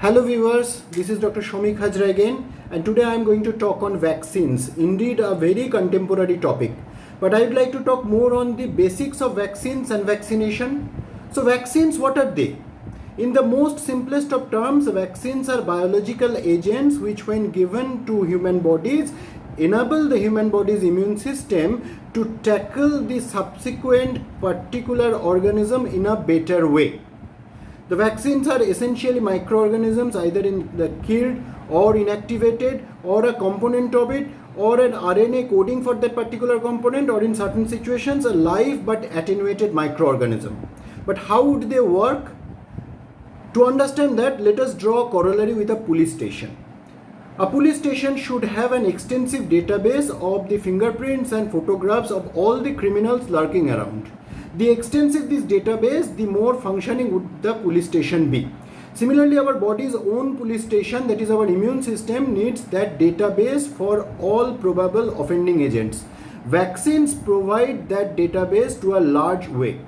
Hello viewers, this is Dr. Shomik Hajra again, and today I am going to talk on vaccines. Indeed a very contemporary topic, but I would like to talk more on the basics of vaccines and vaccination. So vaccines, what are they? In the most simplest of terms, vaccines are biological agents which when given to human bodies enable the human body's immune system to tackle the subsequent particular organism in a better way. The vaccines are essentially microorganisms either in the killed or inactivated or a component of it or an RNA coding for that particular component, or in certain situations a live but attenuated microorganism. But how would they work? To understand that, let us draw a corollary with a police station. A police station should have an extensive database of the fingerprints and photographs of all the criminals lurking around. The extensive this database, the more functioning would the police station be. Similarly, our body's own police station, that is our immune system, needs that database for all probable offending agents. Vaccines provide that database to a large way.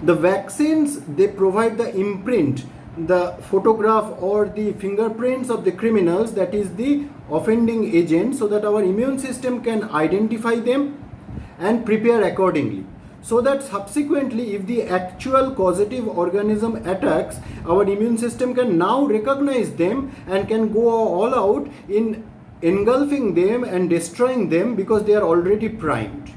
The vaccines, they provide the imprint, the photograph or the fingerprints of the criminals, that is the offending agent, so that our immune system can identify them and prepare accordingly. So that subsequently, if the actual causative organism attacks, our immune system can now recognize them and can go all out in engulfing them and destroying them because they are already primed.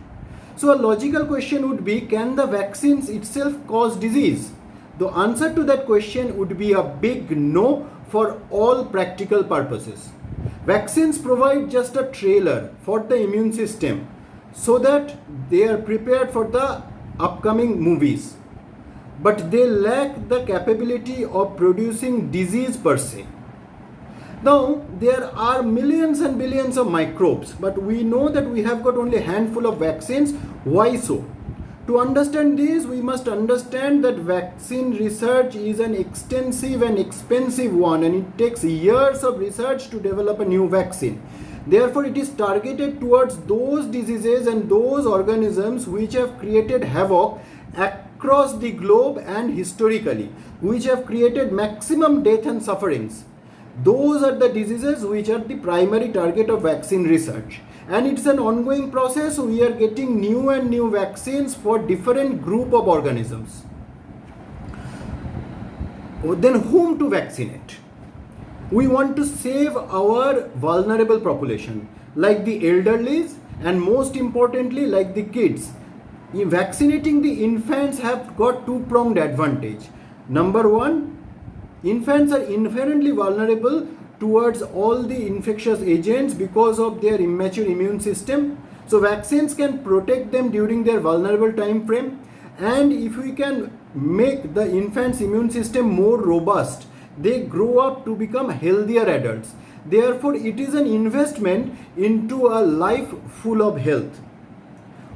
So a logical question would be, can the vaccines itself cause disease? The answer to that question would be a big no for all practical purposes. Vaccines provide just a trailer for the immune system so that they are prepared for the upcoming movies. But they lack the capability of producing disease per se. Now, there are millions and billions of microbes, but we know that we have got only a handful of vaccines. Why so? To understand this, we must understand that vaccine research is an extensive and expensive one, and it takes years of research to develop a new vaccine. Therefore, it is targeted towards those diseases and those organisms which have created havoc across the globe and historically, which have created maximum death and sufferings. Those are the diseases which are the primary target of vaccine research. And it's an ongoing process. We are getting new and new vaccines for different group of organisms. Then whom to vaccinate? We want to save our vulnerable population, like the elderlies, and most importantly like the kids. In vaccinating the infants have got two-pronged advantage. Number one, infants are inherently vulnerable towards all the infectious agents because of their immature immune system. So vaccines can protect them during their vulnerable time frame, and if we can make the infant's immune system more robust, they grow up to become healthier adults. Therefore, it is an investment into a life full of health.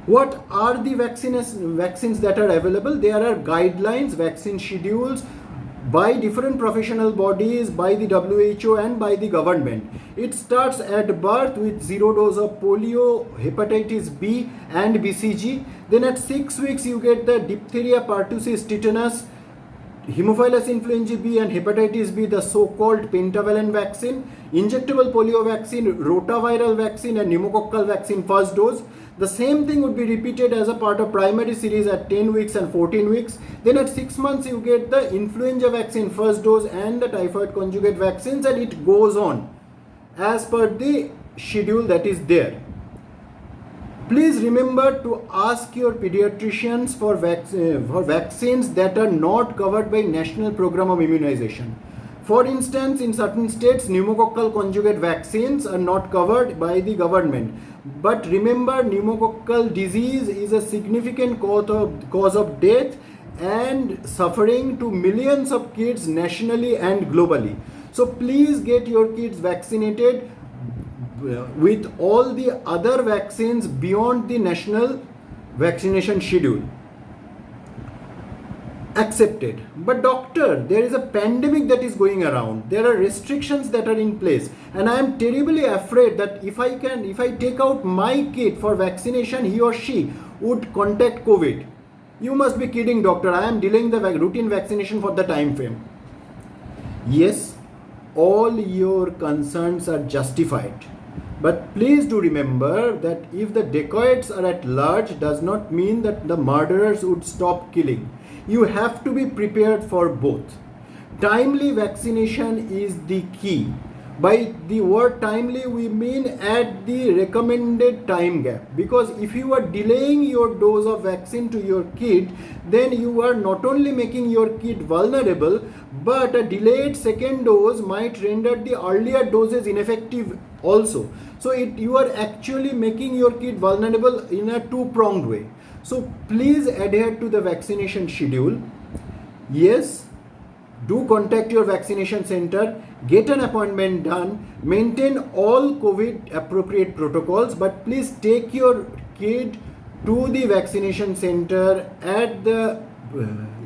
What are the vaccines that are available? There are guidelines, vaccine schedules by different professional bodies, by the WHO and by the government. It starts at birth with 0 dose of polio, hepatitis B and BCG. Then at 6 weeks you get the diphtheria, pertussis, tetanus, Haemophilus influenzae B and hepatitis B, the so-called pentavalent vaccine, injectable polio vaccine, rotaviral vaccine and pneumococcal vaccine first dose. The same thing would be repeated as a part of primary series at 10 weeks and 14 weeks. Then at 6 months you get the influenza vaccine first dose and the typhoid conjugate vaccines, and it goes on as per the schedule that is there. Please remember to ask your pediatricians for vaccines that are not covered by National Program of Immunization. For instance, in certain states, pneumococcal conjugate vaccines are not covered by the government. But remember, pneumococcal disease is a significant cause of death and suffering to millions of kids nationally and globally. So please get your kids vaccinated with all the other vaccines beyond the national vaccination schedule. Accepted. But doctor, there is a pandemic that is going around. There are restrictions that are in place, and I am terribly afraid that if I take out my kid for vaccination, he or she would contact COVID. You must be kidding, doctor. I am delaying the routine vaccination for the time frame. Yes, all your concerns are justified. But please do remember that if the dacoits are at large does not mean that the murderers would stop killing. You have to be prepared for both. Timely vaccination is the key. By the word timely, we mean at the recommended time gap. Because if you are delaying your dose of vaccine to your kid, then you are not only making your kid vulnerable, but a delayed second dose might render the earlier doses ineffective also. So you are actually making your kid vulnerable in a two-pronged way. So please adhere to the vaccination schedule. Yes, do contact your vaccination center, get an appointment done, maintain all COVID appropriate protocols, but please take your kid to the vaccination center at the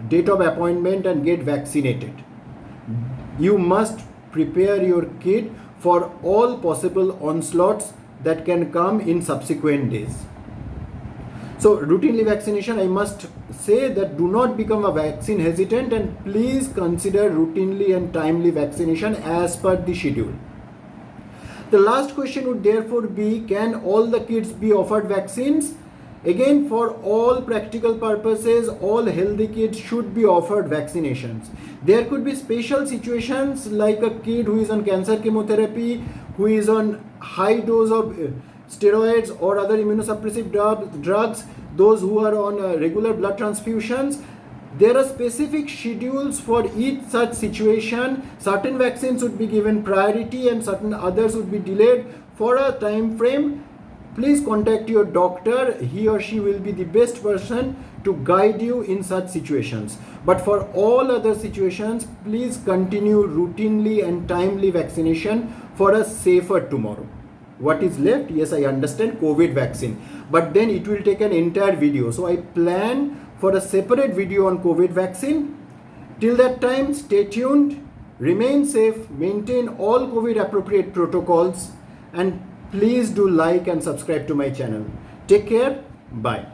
date of appointment and get vaccinated. You must prepare your kid for all possible onslaughts that can come in subsequent days. So routinely vaccination, I must say that do not become a vaccine hesitant and please consider routinely and timely vaccination as per the schedule. The last question would therefore be, can all the kids be offered vaccines? Again, for all practical purposes, all healthy kids should be offered vaccinations. There could be special situations like a kid who is on cancer chemotherapy, who is on high dose of steroids or other immunosuppressive drugs, those who are on regular blood transfusions. There are specific schedules for each such situation. Certain vaccines would be given priority and certain others would be delayed for a time frame. Please contact your doctor. He or she will be the best person to guide you in such situations. But for all other situations, please continue routinely and timely vaccination for a safer tomorrow. What is left? Yes, I understand COVID vaccine, but then it will take an entire video. So I plan for a separate video on COVID vaccine. Till that time, stay tuned, remain safe, maintain all COVID appropriate protocols, and please do like and subscribe to my channel. Take care. Bye.